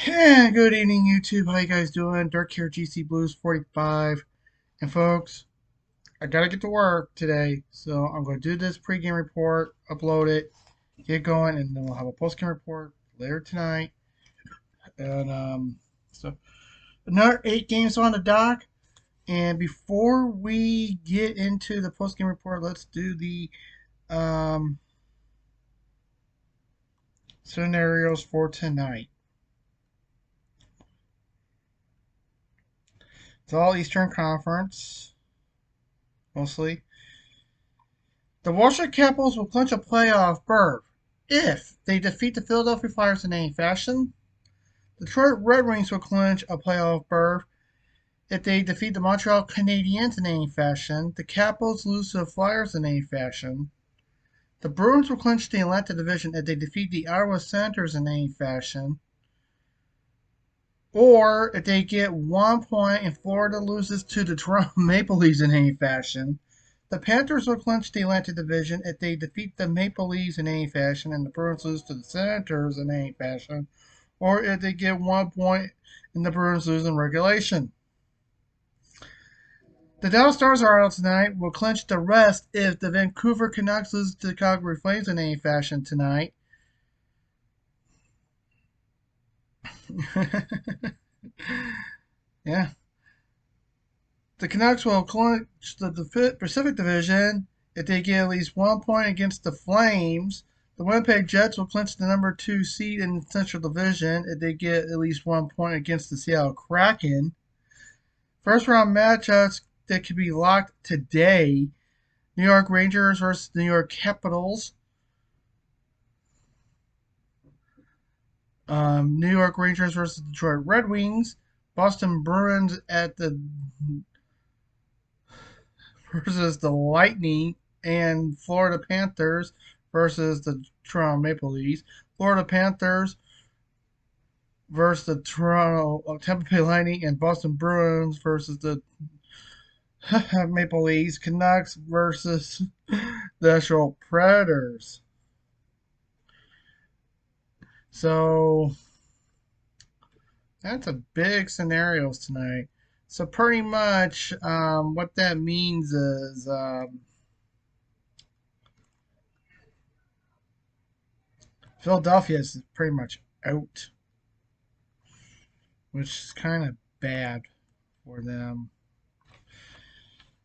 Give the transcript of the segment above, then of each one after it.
Yeah, good evening, YouTube. How you guys doing? Dirk here, GC Blues 45. And folks, I gotta get to work today, so I'm gonna do this pregame report, upload it, get going, and then we'll have a postgame report later tonight. And so another 8 games on the dock. And before we get into the postgame report, let's do the um, scenarios for tonight. It's all Eastern Conference, mostly. The Washington Capitals will clinch a playoff berth if they defeat the Philadelphia Flyers in any fashion. The Detroit Red Wings will clinch a playoff berth if they defeat the Montreal Canadiens in any fashion. The Capitals lose to the Flyers in any fashion. The Bruins will clinch the Atlantic Division if they defeat the Ottawa Senators in any fashion. Or if they get 1 point and Florida loses to the Toronto Maple Leafs in any fashion. The Panthers will clinch the Atlantic Division if they defeat the Maple Leafs in any fashion and the Bruins lose to the Senators in any fashion, or if they get 1 point and the Bruins lose in regulation. The Dallas Stars are out tonight will clinch the rest if the Vancouver Canucks lose to the Calgary Flames in any fashion tonight. Yeah. The Canucks will clinch the Pacific Division if they get at least 1 point against the Flames. The Winnipeg Jets will clinch the number 2 seed in the Central Division if they get at least 1 point against the Seattle Kraken. First round matchups that could be locked today: New York Rangers versus New York Capitals. New York Rangers versus Detroit Red Wings. Boston Bruins at the versus the Lightning, and Florida Panthers versus the Toronto Maple Leafs. Florida Panthers versus the Toronto Tampa Bay Lightning, and Boston Bruins versus the Maple Leafs. Canucks versus the Nashville Predators. So that's a big scenarios tonight. So pretty much what that means is Philadelphia is pretty much out, which is kind of bad for them.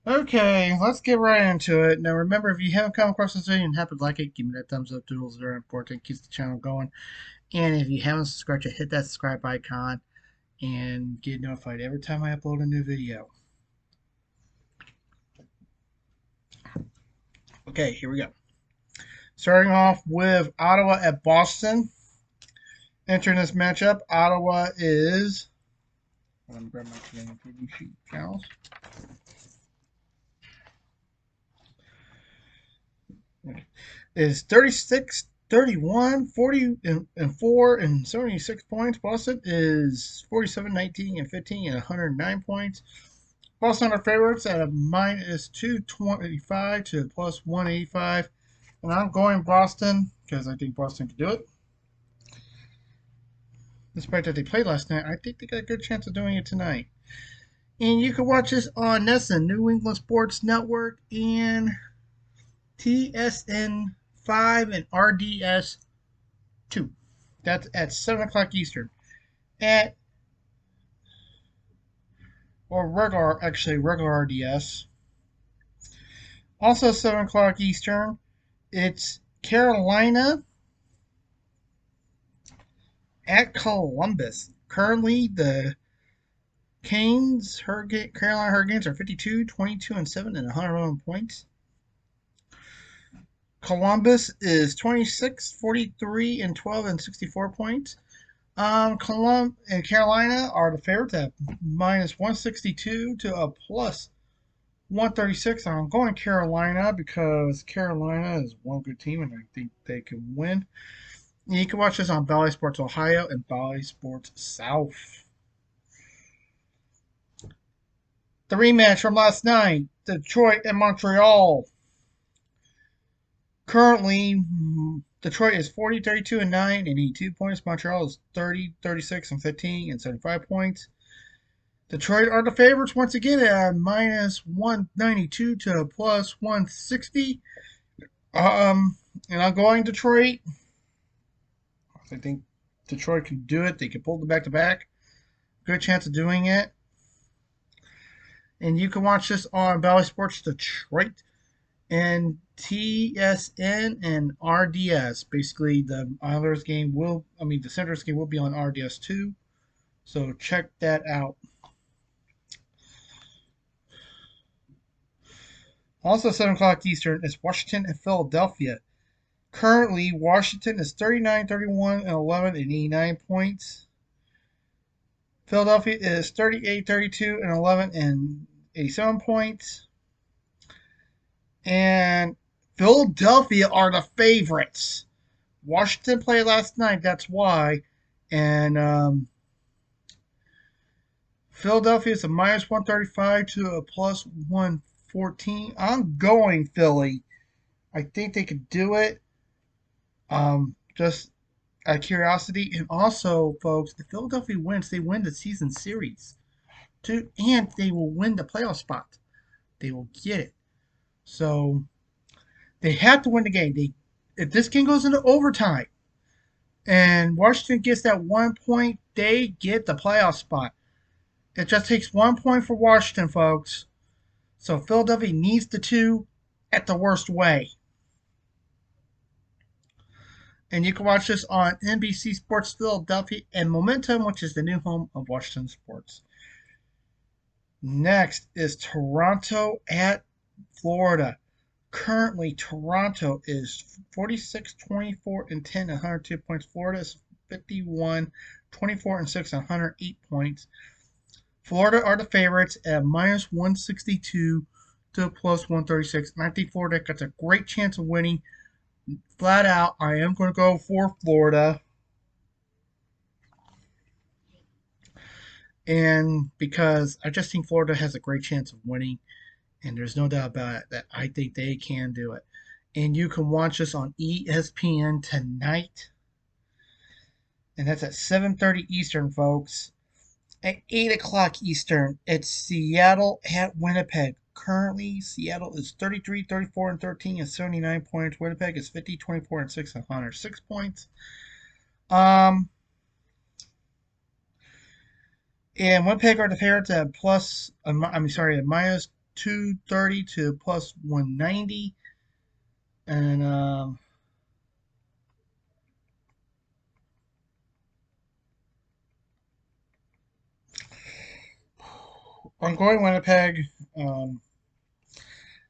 Okay, let's get right into it. Now, remember, if you haven't come across this video and happen to like it, give me that thumbs up. Doodles are very important. Keeps the channel going. And if you haven't subscribed yet, hit that subscribe icon and get notified every time I upload a new video. Okay, here we go. Starting off with Ottawa at Boston. Entering this matchup, Ottawa is. Let me grab my Canadian TV sheet channels. Is 36, 31, 40, and 4, and 76 points. Boston is 47, 19, and 15, and 109 points. Boston are favorites at a minus 225 to plus 185. And I'm going Boston because I think Boston can do it. Despite that they played last night, I think they got a good chance of doing it tonight. And you can watch this on NESN, New England Sports Network, and TSN 5 and RDS 2. That's at 7 o'clock Eastern. Regular RDS. Also 7 o'clock Eastern. It's Carolina at Columbus. Currently, the Carolina Hurricanes are 52, 22, and 7, and 101 points. Columbus is 26, 43, and 12, and 64 points. Columbus and Carolina are the favorites at minus 162 to a plus 136. I'm going Carolina because Carolina is one good team and I think they can win. And you can watch this on Bally Sports Ohio and Bally Sports South. The rematch from last night, Detroit and Montreal. Currently, Detroit is 40, 32, and 9 and 82 points. Montreal is 30, 36, and 15 and 75 points. Detroit are the favorites once again at minus 192 to plus 160. And I'm going Detroit. I think Detroit can do it. They can pull the back to back. Good chance of doing it. And you can watch this on Valley Sports Detroit and TSN and RDS. Basically, the Islanders game the Senators game will be on RDS too. So check that out. Also, 7 o'clock Eastern is Washington and Philadelphia. Currently, Washington is 39, 31, and 11 and 89 points. Philadelphia is 38, 32, and 11 and 87 points. And Philadelphia are the favorites. Washington played last night, that's why. And Philadelphia is a minus 135 to a plus 114. I'm going Philly. I think they could do it. Just out of curiosity. And also, folks, the Philadelphia wins. They win the season series. Too, and they will win the playoff spot. They will get it. So they have to win the game. If this game goes into overtime and Washington gets that 1 point, they get the playoff spot. It just takes 1 point for Washington, folks. So Philadelphia needs the 2 at the worst way. And you can watch this on NBC Sports Philadelphia and Momentum, which is the new home of Washington Sports. Next is Toronto at Florida. Currently, Toronto is 46, 24, and 10, 102 points. Florida is 51, 24, and 6, 108 points. Florida are the favorites at minus 162 to plus 136. And I think Florida got a great chance of winning. Flat out, I am going to go for Florida. And because I just think Florida has a great chance of winning. And there's no doubt about it that I think they can do it. And you can watch this on ESPN tonight. And that's at 7:30 Eastern, folks. At 8 o'clock Eastern, it's Seattle at Winnipeg. Currently, Seattle is 33, 34, and 13 and 79 points. Winnipeg is 50, 24, and 6 and 106 points. And Winnipeg are the favorites at minus 230 to plus 190. And I'm going Winnipeg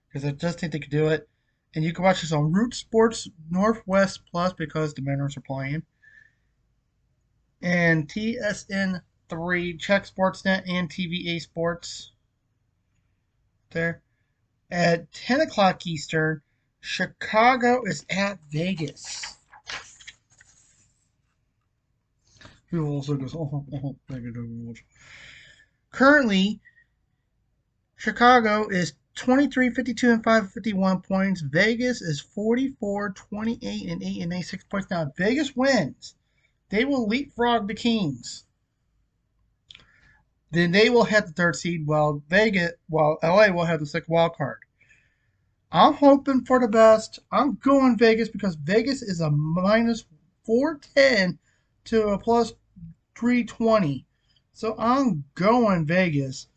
because I just think they could do it. And you can watch this on Root Sports Northwest Plus because the Mariners are playing. And TSN3, Czech Sportsnet, and TVA Sports. There. At 10 o'clock Eastern, Chicago is at Vegas. Who also goes, Vegas. Currently, Chicago is 23, 52, and 5, 51 points. Vegas is 44, 28, and 8 and 86 points. Now, if Vegas wins, they will leapfrog the Kings. Then they will have the 3rd seed, while LA will have the 6th wild card. I'm hoping for the best. I'm going Vegas because Vegas is a minus 410 to a plus 320. So I'm going Vegas.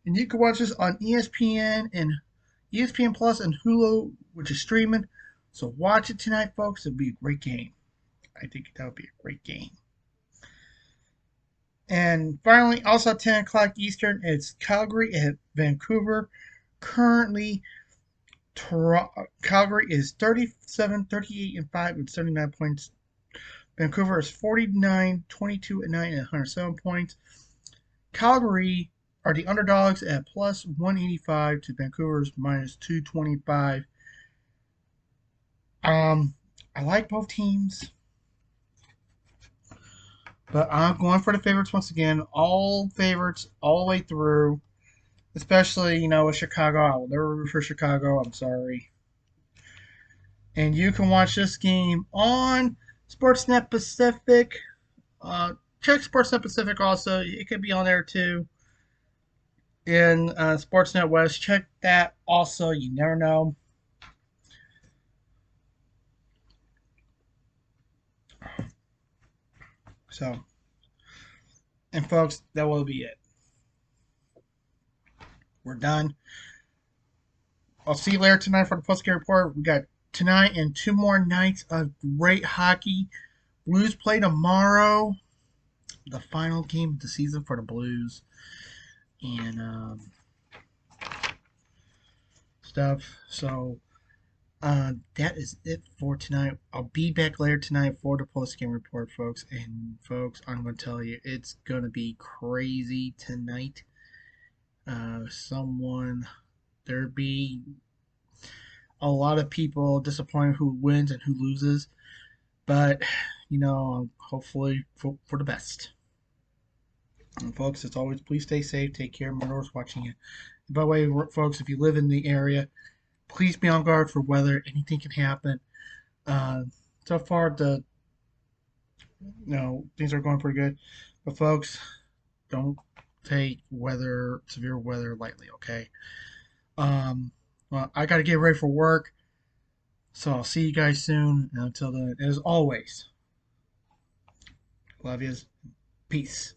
And you can watch this on ESPN and ESPN Plus and Hulu, which is streaming. So watch it tonight, folks. It'll be a great game. I think that would be a great game. And finally, also at 10 o'clock Eastern, it's Calgary at Vancouver. Currently, Calgary is 37, 38, and 5 with 79 points. Vancouver is 49, 22, and 9 and 107 points. Calgary are the underdogs at plus 185 to Vancouver's minus 225. I like both teams, but I'm going for the favorites once again. All favorites all the way through, especially with Chicago. I will never root for Chicago. I'm sorry. And you can watch this game on Sportsnet Pacific. Check Sportsnet Pacific also. It could be on there too. In Sportsnet West, check that also. You never know. So, and folks, that will be it. We're done. I'll see you later tonight for the postgame report. We got tonight and 2 more nights of great hockey. Blues play tomorrow. The final game of the season for the Blues. And stuff. So that is it for tonight. I'll be back later tonight for the post game report, folks. And folks, I'm going to tell you, it's going to be crazy tonight. There be a lot of people disappointed who wins and who loses, but hopefully for the best. And folks, as always, please stay safe. Take care. Remember who's watching you. By the way, folks, if you live in the area, please be on guard for weather. Anything can happen. Uh, so far, things are going pretty good. But folks, don't take severe weather lightly. Okay. Well, I got to get ready for work. So I'll see you guys soon. And until then, as always, love yous. Peace.